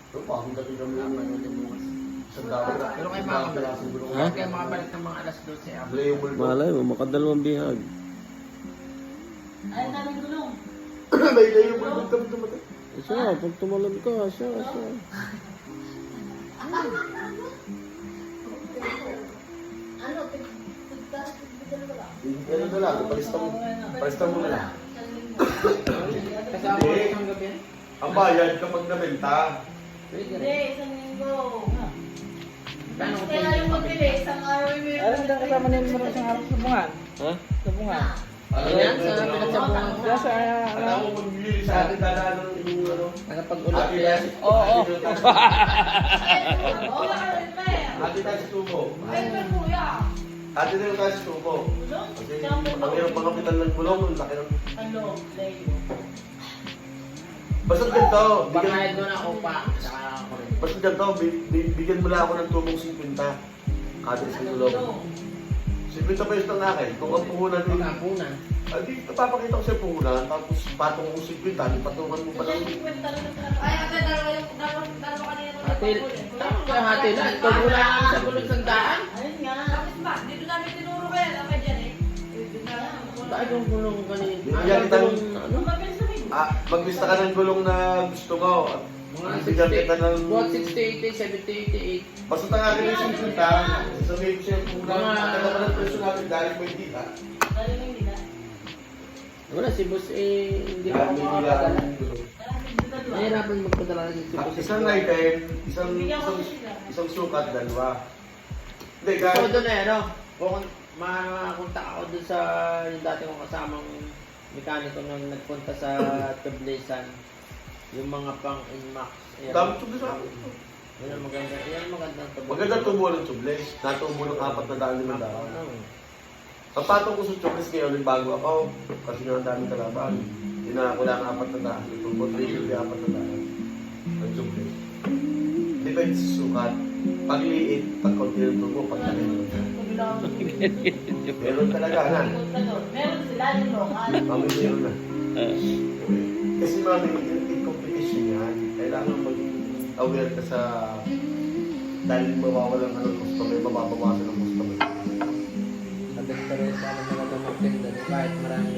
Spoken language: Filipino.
Pero bakit kami kami bukas. sa dapat na? Pero kayo makabalik. Ha? Kaya makabalik ng mga alas 12 ako. Playable ba? Malay mo, makadalawang bihag. Ay, daming gulong. May playable ba kami dumating? Siya, pag tumalon ka, siya. Ano, tigtas, Ano na lang, palista mo na lang. Kasama ko isang gabi yan. Ang bayad kapag nabenta. Pwede Hindi, rin. isang linggo. Paano kung Kaya yung magbili, isang araw yung may... Alam na kasama nila mo isang araw sa bungan. Ha? Sa bungan. Ano yan? Sa pinagsabungan ko. Diyan sa Alam mo magbili sa atin dadaan yung ano. Nakapag-ulat Ate yan. tayo. Oo. Oo, nakarin pa eh. Ate tayo sa tubo. Ay, may kuya. Ate tayo tayo sa tubo. Gulong? Kasi Tsaka may ang hirap makapitan ng gulong, ang laki ng... Ano, layo. Basta ganito, Pagkahid mo na ako pa. Saka ako rin. basta ganito, bigyan mo lang ako ng tubong 50. Ate sa gulong. 50 pesos lang akin. Kung ang puhunan din, Pagkapunan. di napapakita ko sa puhunan, tapos patong ko 50, di patungan mo pa lang. Kasi 50 talaga talaga. Ay, ate, dalawa kanina nung Hati. nagpapuli. Tama ka hati lang. Ikaw mula namin sa gulong sandaan. Ayun nga. Tapos ba, dito namin tinuro kayo. Laka dyan eh. Bakit yung gulong kanina? Yan, Ang gulong na ano? Ano mabilis na rin? Maglista ka ng gulong na gusto mo. At Mga bigyan kita ng... 60. Buhat 60, 70, 88. Basta tanggalin mo yung 50, sasabihin ko sa'yo kung lang, Mga- ang naman ang presyo natin dahil may dita. Dali na hindi na. Wala si boss eh. Hindi pa Dahil ako may makakadala. dila. Nahirapan magpadala ng si boss. Isang item, Bigyan ko sila. isang sukat, dalawa. Hindi, So kahit... doon eh, ano? Kung makakontak ako doon sa yung dati kong kasamang mekaniko nung nagpunta sa Tablesan. Yung mga pang Inmax. Dami tubo sa akin. Yan ang maganda. Yan ang magandang tubo. Maganda tubo ng tubles. Natubo ng 4,500. Ang patong ko sa tubles ngayon, yung bago ako, kasi nga ang daming kalaban. Tinaka ko lang 4,000. Yung tubo, 3 yung 4,000. Ang tubles. Depende sa sukat. Pag liit, pag konti ng tubo, pag laki ng tubo. Meron talaga, na. Meron sila yung local. Mami, meron na. Kasi mami, in competition yan. Kailangan maging aware ka sa dahil mawawalan ka ng customer, mababawasan ng customer. Sabi ko rin sa alam na maganda magtinda. Kahit marami